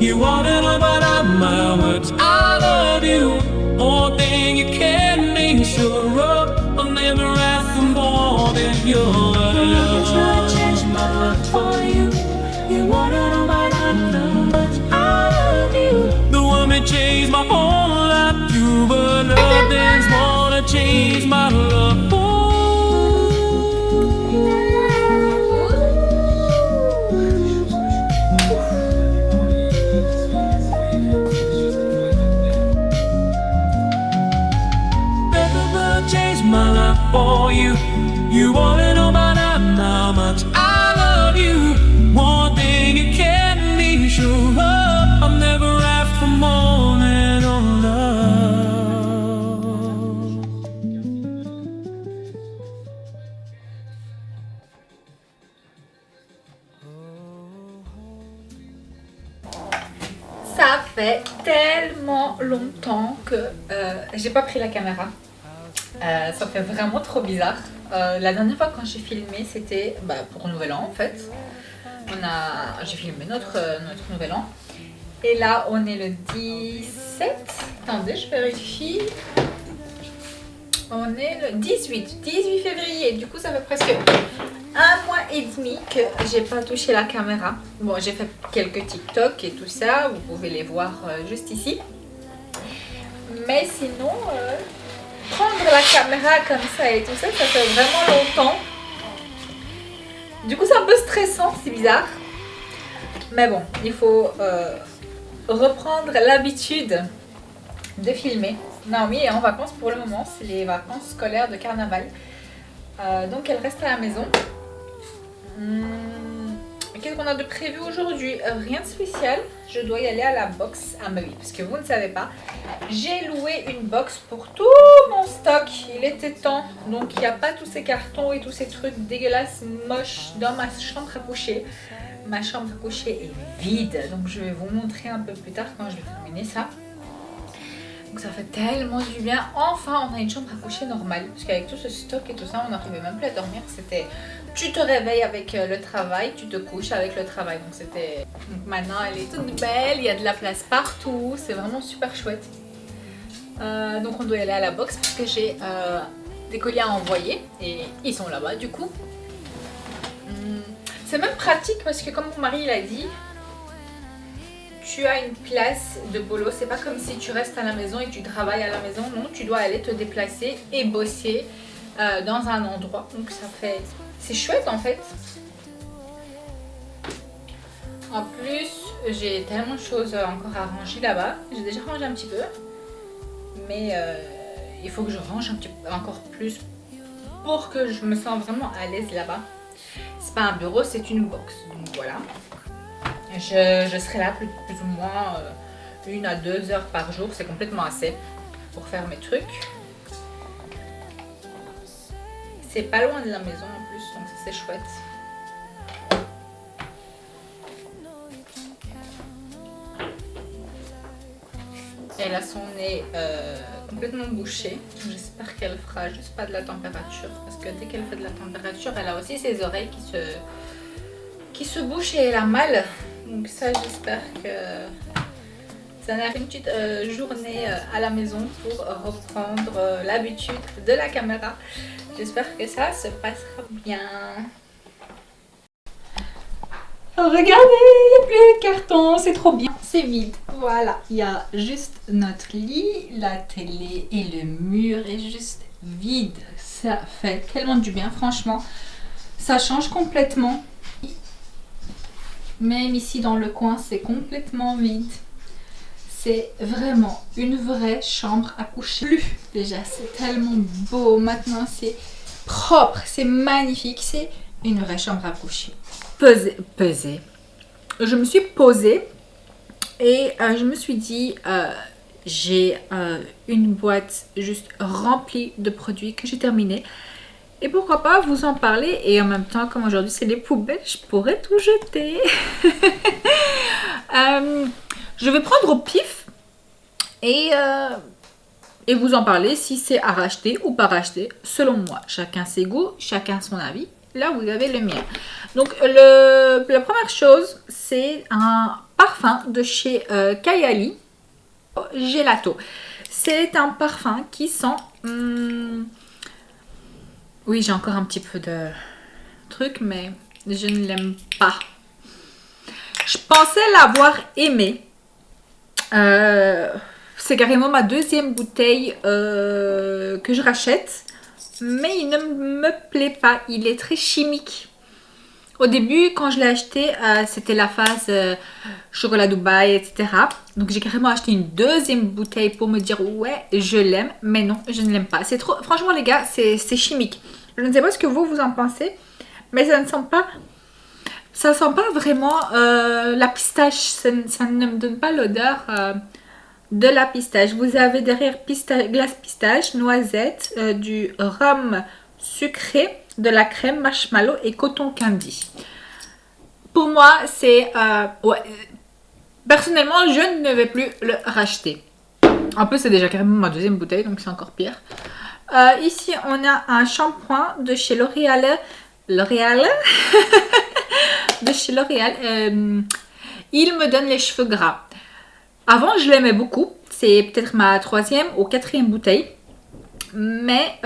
You wanna know about how much I love you. More than you can make sure of. I'll never ask for more than your love. Try to change my heart for you. You wanna know about how much I love you. The one that changed my whole life. You but love that's wanna change my love for. My life for you. You wanna know about how much I love you. One thing you can't be sure of. I've never asked for more than your love. Ça fait tellement longtemps que j'ai pas pris la caméra. Ça fait vraiment trop bizarre. La dernière fois quand j'ai filmé, c'était pour Nouvel An en fait. J'ai filmé notre Nouvel An. Et là, on est le 17. Attendez, je vérifie. On est le 18 février. Du coup, ça fait presque un mois et demi que j'ai pas touché la caméra. Bon, j'ai fait quelques TikTok et tout ça. Vous pouvez les voir juste ici. Mais sinon... prendre la caméra comme ça et tout ça, ça fait vraiment longtemps. Du coup, c'est un peu stressant, c'est bizarre. Mais bon, il faut reprendre l'habitude de filmer. Naomi est en vacances pour le moment, c'est les vacances scolaires de carnaval. Donc, elle reste à la maison. Qu'est-ce qu'on a de prévu aujourd'hui? Rien de spécial. Je dois y aller à la box à ma vie. Parce que vous ne savez pas, j'ai loué une box pour tout mon stock. Il était temps. Donc il n'y a pas tous ces cartons et tous ces trucs dégueulasses, moches dans ma chambre à coucher. Ma chambre à coucher est vide. Donc je vais vous montrer un peu plus tard quand je vais terminer ça. Donc ça fait tellement du bien. Enfin, on a une chambre à coucher normale. Parce qu'avec tout ce stock et tout ça, on n'arrivait même plus à dormir. C'était... Tu te réveilles avec le travail, tu te couches avec le travail. Donc c'était... Donc maintenant, elle est toute belle. Il y a de la place partout. C'est vraiment super chouette. Donc on doit y aller à la box parce que j'ai des colis à envoyer. Et ils sont là-bas du coup. C'est même pratique parce que comme mon mari l'a dit... Tu as une place de boulot, c'est pas comme si tu restes à la maison et tu travailles à la maison, non, tu dois aller te déplacer et bosser dans un endroit, donc ça fait, c'est chouette en fait. En plus, j'ai tellement de choses encore à ranger là-bas, j'ai déjà rangé un petit peu, mais il faut que je range un petit peu, encore plus pour que je me sente vraiment à l'aise là-bas. C'est pas un bureau, c'est une box, donc voilà. Je serai là plus ou moins 1 à 2 heures par jour, c'est complètement assez pour faire mes trucs. C'est pas loin de la maison en plus, donc c'est chouette. Elle a son nez complètement bouché, j'espère qu'elle fera juste pas de la température, parce que dès qu'elle fait de la température, elle a aussi ses oreilles qui se bouchent et elle a mal. Donc ça, j'espère que ça n'a une petite journée à la maison pour reprendre l'habitude de la caméra. J'espère que ça se passera bien. Oh, regardez, il n'y a plus de carton, c'est trop bien. c'est vide. Voilà, il y a juste notre lit, la télé et le mur est juste vide. Ça fait tellement du bien, franchement. Ça change complètement. Même ici dans le coin, c'est complètement vide. C'est vraiment une vraie chambre à coucher. Plus déjà, c'est tellement beau. Maintenant, c'est propre, c'est magnifique. C'est une vraie chambre à coucher. Peser. Je me suis posée et je me suis dit, j'ai une boîte juste remplie de produits que j'ai terminé. Et pourquoi pas vous en parler. Et en même temps, comme aujourd'hui c'est les poubelles, je pourrais tout jeter. Je vais prendre au pif et vous en parler si c'est à racheter ou pas racheter. Selon moi, chacun ses goûts, chacun son avis. Là, vous avez le mien. Donc, la première chose, c'est un parfum de chez Kayali Gelato. C'est un parfum qui sent... oui, j'ai encore un petit peu de truc, mais je ne l'aime pas. Je pensais l'avoir aimé. C'est carrément ma deuxième bouteille que je rachète. Mais il ne me plaît pas. Il est très chimique. Au début, quand je l'ai acheté, c'était la phase chocolat Dubaï, etc. Donc j'ai carrément acheté une deuxième bouteille pour me dire ouais, je l'aime. Mais non, je ne l'aime pas. C'est trop. Franchement, les gars, c'est chimique. Je ne sais pas ce que vous en pensez, mais ça ne sent pas. Ça sent pas vraiment la pistache. Ça ne me donne pas l'odeur de la pistache. Vous avez derrière glace pistache, noisette, du rhum sucré, de la crème, marshmallow et coton candy. Pour moi, c'est... ouais. Personnellement, je ne vais plus le racheter. En plus, c'est déjà carrément ma deuxième bouteille, donc c'est encore pire. Ici, on a un shampoing de chez L'Oréal. L'Oréal de chez L'Oréal. Il me donne les cheveux gras. Avant, je l'aimais beaucoup. C'est peut-être ma troisième ou quatrième bouteille. Mais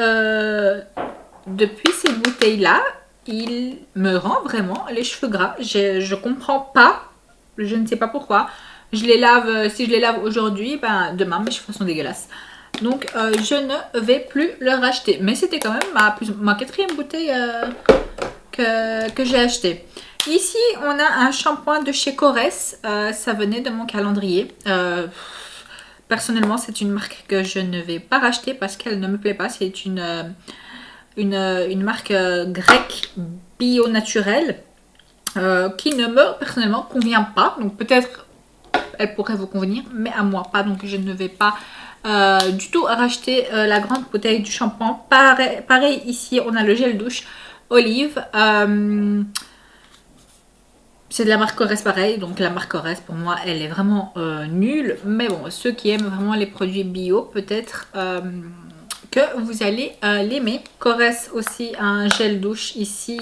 depuis cette bouteille-là, il me rend vraiment les cheveux gras. Je comprends pas. Je ne sais pas pourquoi. Je les lave. Si je les lave aujourd'hui, ben, demain, mes cheveux sont dégueulasses. Donc, je ne vais plus le racheter. Mais c'était quand même ma quatrième bouteille que j'ai achetée. Ici, on a un shampoing de chez Korres. Ça venait de mon calendrier. Personnellement, c'est une marque que je ne vais pas racheter parce qu'elle ne me plaît pas. C'est une marque grecque bio naturelle qui ne me personnellement convient pas. Donc peut-être elle pourrait vous convenir, mais à moi pas. Donc je ne vais pas du tout racheter la grande bouteille du shampoing. Pareil ici, on a le gel douche Olive. C'est de la marque Korres pareil, donc la marque Korres pour moi elle est vraiment nulle. Mais bon, ceux qui aiment vraiment les produits bio, peut-être que vous allez l'aimer. Korres aussi un gel douche ici,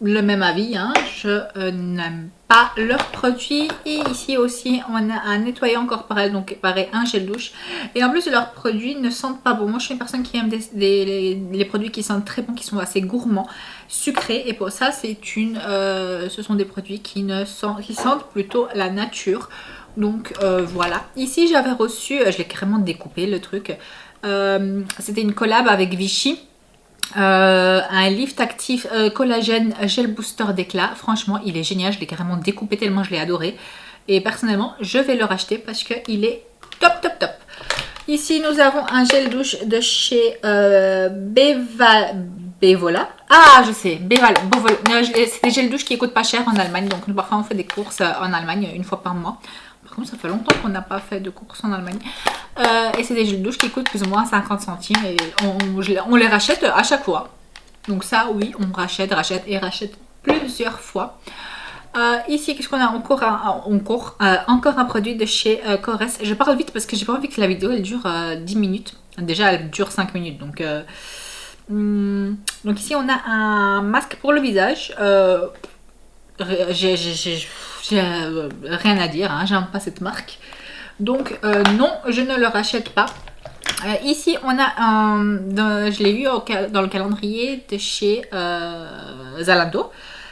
le même avis, hein. Je n'aime pas leurs produits. Et ici aussi on a un nettoyant corporel, donc pareil un gel douche. Et en plus leurs produits ne sentent pas bon. Moi je suis une personne qui aime les produits qui sentent très bon, qui sont assez gourmands, sucrés. Et pour ça ce sont des produits qui sentent plutôt la nature. Donc voilà. Ici j'avais reçu, je l'ai carrément découpé le truc. C'était une collab avec Vichy. Un lift actif collagène gel booster d'éclat. Franchement il est génial, je l'ai carrément découpé tellement je l'ai adoré. Et personnellement je vais le racheter parce qu'il est top top top. Ici nous avons un gel douche de chez Bevola. Ah je sais, Bevola. C'est des gels douche qui coûtent pas cher en Allemagne. Donc nous parfois on fait des courses en Allemagne une fois par mois. Par contre ça fait longtemps qu'on n'a pas fait de courses en Allemagne. Et c'est des gels douche qui coûtent plus ou moins 50 centimes. Et on les rachète à chaque fois. Donc ça oui, on rachète plusieurs fois. Ici qu'est-ce qu'on a encore encore un produit de chez Korres. Je parle vite parce que j'ai pas envie que la vidéo elle dure 10 minutes. Déjà elle dure 5 minutes. Donc ici on a un masque pour le visage. J'ai rien à dire, hein, j'aime pas cette marque. Donc non, je ne le rachète pas. Ici on a je l'ai eu dans le calendrier de chez Zalando.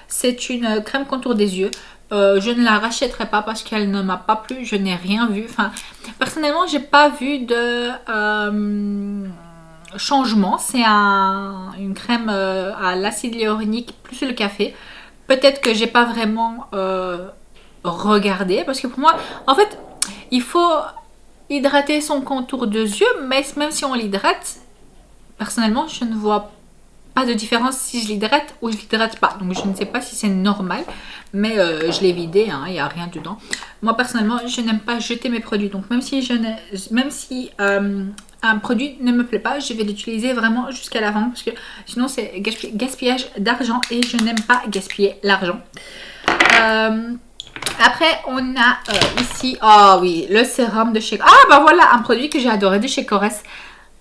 C'est une crème contour des yeux. je ne la rachèterai pas parce qu'elle ne m'a pas plu, je n'ai rien vu. Enfin, personnellement, j'ai pas vu de changement. C'est une crème à l'acide hyaluronique plus le café. Peut-être que j'ai pas vraiment regardé parce que pour moi, en fait, il faut hydrater son contour de yeux, mais même si on l'hydrate, personnellement, je ne vois pas de différence si je l'hydrate ou je l'hydrate pas. Donc je ne sais pas si c'est normal, mais je l'ai vidé, hein, il n'y a rien dedans. Moi personnellement, je n'aime pas jeter mes produits. Donc même si un produit ne me plaît pas, je vais l'utiliser vraiment jusqu'à la fin parce que sinon c'est gaspillage d'argent et je n'aime pas gaspiller l'argent. Après, on a ici, oh oui, le sérum de chez... Ah, bah voilà, un produit que j'ai adoré de chez Corès.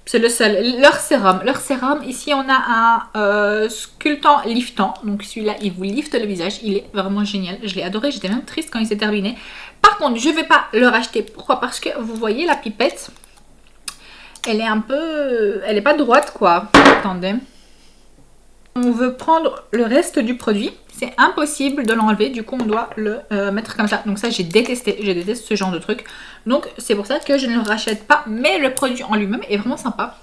C'est le seul. Leur sérum, ici, on a un sculptant liftant. Donc, celui-là, il vous lifte le visage. Il est vraiment génial. Je l'ai adoré. J'étais même triste quand il s'est terminé. Par contre, je ne vais pas le racheter. Pourquoi? Parce que vous voyez la pipette. Elle est un peu... Elle n'est pas droite, quoi. Attendez. On veut prendre le reste du produit. C'est impossible de l'enlever, du coup on doit le mettre comme ça. Donc ça je déteste ce genre de truc. Donc c'est pour ça que je ne le rachète pas. Mais le produit en lui-même est vraiment sympa.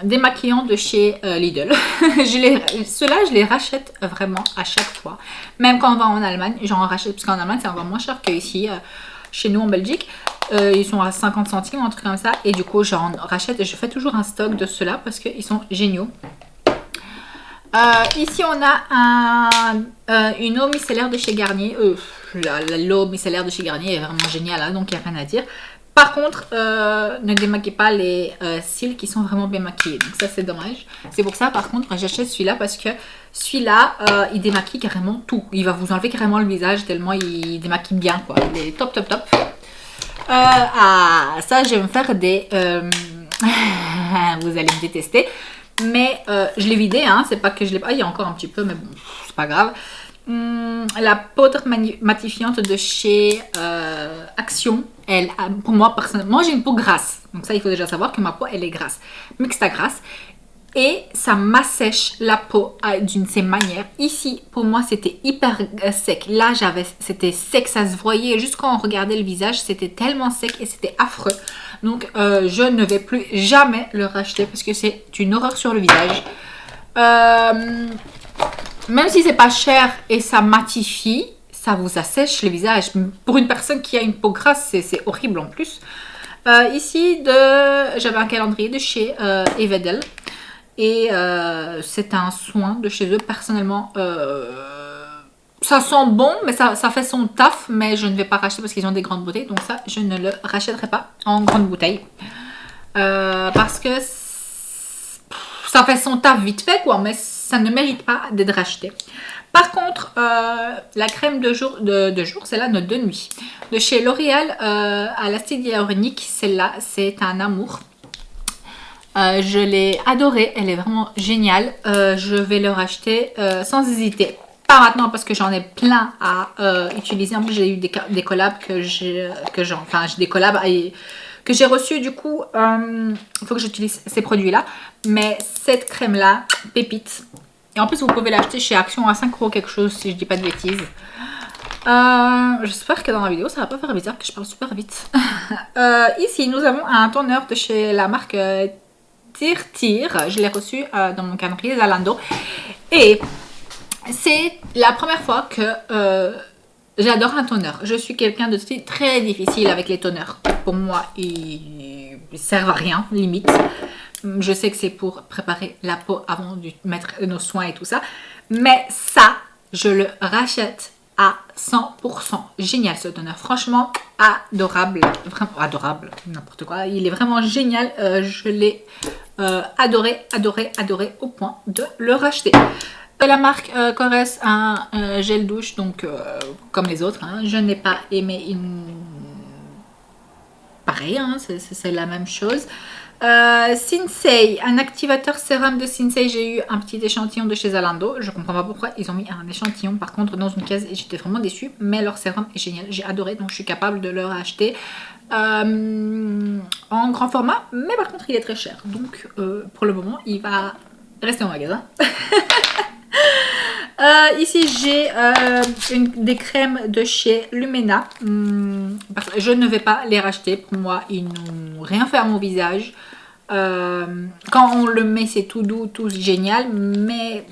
Démaquillant de chez Lidl. Ceux-là je les rachète vraiment à chaque fois. Même quand on va en Allemagne, j'en rachète. Parce qu'en Allemagne c'est encore moins cher qu'ici. Chez nous en Belgique, ils sont à 50 centimes, un truc comme ça. Et du coup, j'en rachète et je fais toujours un stock de ceux-là parce qu'ils sont géniaux. Ici, on a une eau micellaire de chez Garnier. L'eau micellaire de chez Garnier est vraiment géniale, hein, donc il n'y a rien à dire. Par contre, ne démaquillez pas les cils qui sont vraiment bien maquillés. Donc ça, c'est dommage. C'est pour ça, par contre, j'achète celui-là parce que celui-là, il démaquille carrément tout. Il va vous enlever carrément le visage tellement il démaquille bien, quoi. Il est top, top, top. Ça, je vais me faire des... vous allez me détester. Mais je l'ai vidé, hein. C'est pas que je l'ai pas... il y a encore un petit peu, mais bon, c'est pas grave. La poudre matifiante de chez Action, pour moi personnellement, j'ai une peau grasse, donc ça il faut déjà savoir que ma peau elle est grasse, mixta grasse, et ça m'assèche la peau d'une de ces manières. Ici pour moi c'était hyper sec, là c'était sec, ça se voyait juste quand on regardait le visage, c'était tellement sec et c'était affreux. Donc je ne vais plus jamais le racheter parce que c'est une horreur sur le visage. Même si c'est pas cher et ça matifie, ça vous assèche le visage. Pour une personne qui a une peau grasse, c'est horrible en plus. Ici, j'avais un calendrier de chez Evedel. Et c'est un soin de chez eux. Personnellement, ça sent bon, mais ça fait son taf. Mais je ne vais pas racheter parce qu'ils ont des grandes bouteilles. Donc ça, je ne le rachèterai pas en grande bouteille. Parce que ça fait son taf vite fait, quoi. Mais ça ne mérite pas d'être racheté. Par contre, la crème de jour, celle-là, de nuit, de chez L'Oréal à l'acide hyaluronique, celle-là, c'est un amour. Je l'ai adorée, elle est vraiment géniale. Je vais le racheter sans hésiter. Pas maintenant parce que j'en ai plein à utiliser. En plus, j'ai eu des collabs que j'ai reçu. Du coup, il faut que j'utilise ces produits-là. Mais cette crème-là, pépite. Et en plus, vous pouvez l'acheter chez Action à 5 € quelque chose, si je dis pas de bêtises. J'espère que dans la vidéo, ça va pas faire bizarre que je parle super vite. Ici, nous avons un toner de chez la marque Tir. Je l'ai reçu dans mon calendrier Zalando. Et c'est la première fois que j'adore un toner. Je suis quelqu'un de très difficile avec les toners. Pour moi, ils servent à rien, limite. Je sais que c'est pour préparer la peau avant de mettre nos soins et tout ça. Mais ça, je le rachète à 100%. Génial ce toner. Franchement, adorable. Vraiment adorable. N'importe quoi. Il est vraiment génial. Je l'ai adoré au point de le racheter. La marque Corès, un gel douche, donc comme les autres. Hein, je n'ai pas aimé pareil, hein, c'est la même chose. Sinsei, un activateur sérum de Sinsei. J'ai eu un petit échantillon de chez Zalando. Je comprends pas pourquoi ils ont mis un échantillon par contre dans une caisse et j'étais vraiment déçue. Mais leur sérum est génial. J'ai adoré, donc je suis capable de le racheter en grand format. Mais par contre, il est très cher. Donc pour le moment, il va rester au magasin. Ici, j'ai des crèmes de chez Lumena. Je ne vais pas les racheter. Pour moi, ils n'ont rien fait à mon visage. Quand on le met, c'est tout doux, tout génial. Mais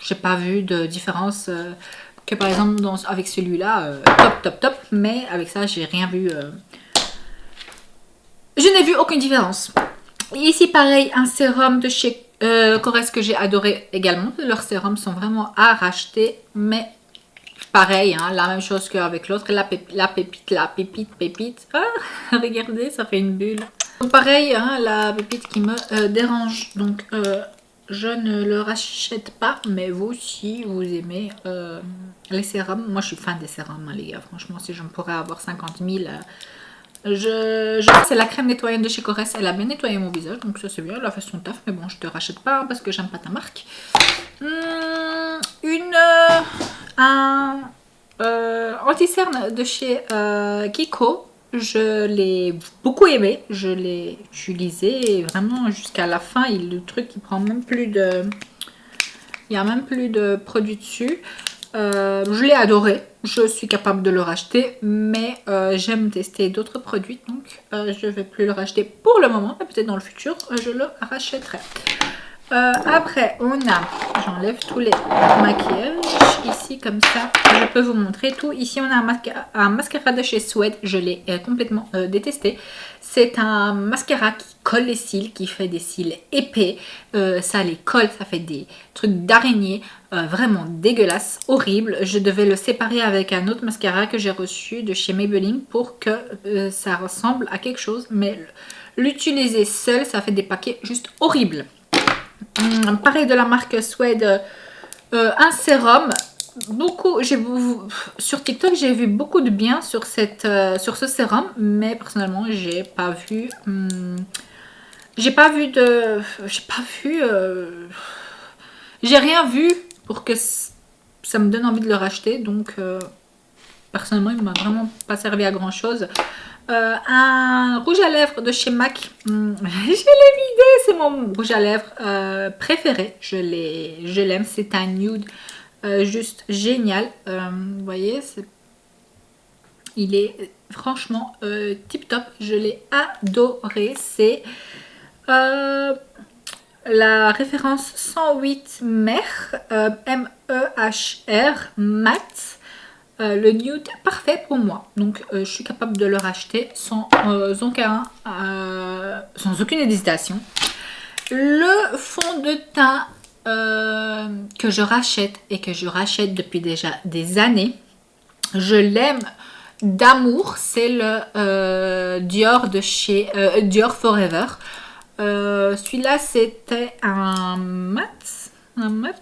j'ai pas vu de différence que par exemple avec celui-là. Top. Mais avec ça, j'ai rien vu. Je n'ai vu aucune différence. Ici, pareil, un sérum de chez Corrèze que j'ai adoré également. Leurs sérums sont vraiment à racheter. Mais pareil, hein, la même chose qu'avec l'autre. La pépite. Ah, regardez, ça fait une bulle. Donc, pareil, hein, la pépite qui me dérange. Donc, je ne le rachète pas. Mais vous, si vous aimez les sérums. Moi, je suis fan des sérums, hein, les gars. Franchement, si je pourrais avoir 50 000... c'est la crème nettoyante de chez Corrèze. Elle a bien nettoyé mon visage, donc ça c'est bien. Elle a fait son taf, mais bon, je te rachète pas hein, parce que j'aime pas ta marque. Un anti-cerne de chez Kiko. Je l'ai beaucoup aimé. Je l'ai utilisé vraiment jusqu'à la fin. Le truc, il prend même plus de... Il n'y a même plus de produit dessus. Je l'ai adoré, je suis capable de le racheter, mais j'aime tester d'autres produits, donc je ne vais plus le racheter pour le moment, mais peut-être dans le futur, je le rachèterai. Après, j'enlève tous les maquillages, ici comme ça, je peux vous montrer tout. Ici, on a un mascara de chez Suède, je l'ai complètement détesté. C'est un mascara qui colle les cils, qui fait des cils épais, ça les colle, ça fait des trucs d'araignée, vraiment dégueulasse, horrible. Je devais le séparer avec un autre mascara que j'ai reçu de chez Maybelline pour que ça ressemble à quelque chose, mais l'utiliser seul, ça fait des paquets juste horribles. Pareil de la marque Suède, un sérum. Sur TikTok, j'ai vu beaucoup de bien sur ce sérum, mais personnellement, j'ai rien vu pour que ça me donne envie de le racheter, donc personnellement, il ne m'a vraiment pas servi à grand chose. Un rouge à lèvres de chez MAC, je l'ai vidé, c'est mon rouge à lèvres préféré, je l'aime, c'est un nude juste génial, vous voyez, il est franchement tip top, je l'ai adoré. C'est la référence 108 MER, M-E-H-R, mat. Le nude parfait pour moi, donc je suis capable de le racheter sans aucune hésitation. Le fond de teint que je rachète et que je rachète depuis déjà des années, je l'aime d'amour, c'est le Dior de chez Dior Forever. Celui-là c'était un mat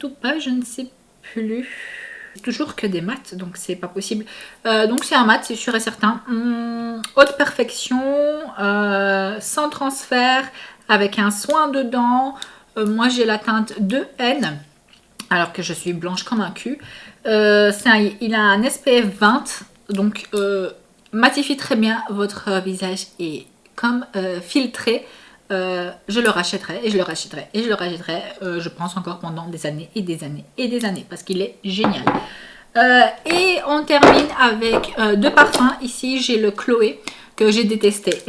ou pas, je ne sais plus. Toujours que des mats, donc c'est pas possible. Donc c'est un mat, c'est sûr et certain. Haute perfection, sans transfert, avec un soin dedans. Moi j'ai la teinte 2N, alors que je suis blanche comme un cul. Il a un SPF 20, donc matifie très bien votre visage et comme filtré. Je le rachèterai et je le rachèterai et je le rachèterai, je pense encore pendant des années et des années et des années parce qu'il est génial. Et on termine avec deux parfums. Ici j'ai le Chloé que j'ai détesté,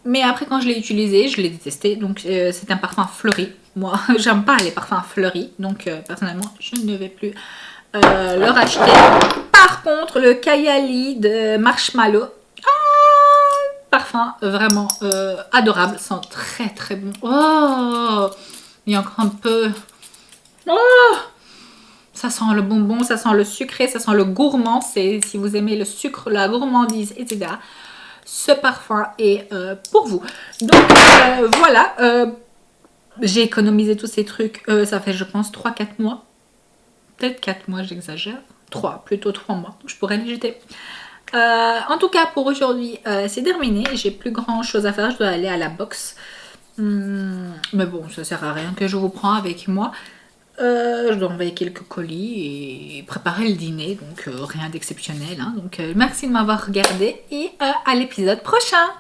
mais après quand je l'ai utilisé je l'ai détesté, donc c'est un parfum fleuri. Moi j'aime pas les parfums fleuris, donc personnellement je ne vais plus le racheter. Par contre le Kayali de Marshmallow, parfum vraiment adorable, sent très très bon. Oh, il y a encore un peu. Oh, ça sent le bonbon, ça sent le sucré, ça sent le gourmand. C'est si vous aimez le sucre, la gourmandise, etc. Ce parfum est pour vous. Donc voilà, j'ai économisé tous ces trucs. Ça fait je pense 3-4 mois. Peut-être 4 mois, j'exagère. Plutôt 3 mois. Donc je pourrais les jeter. En tout cas pour aujourd'hui c'est terminé, j'ai plus grand chose à faire, je dois aller à la boxe, mais bon ça sert à rien que je vous prends avec moi, je dois envoyer quelques colis et préparer le dîner, donc rien d'exceptionnel hein. Donc merci de m'avoir regardé et à l'épisode prochain.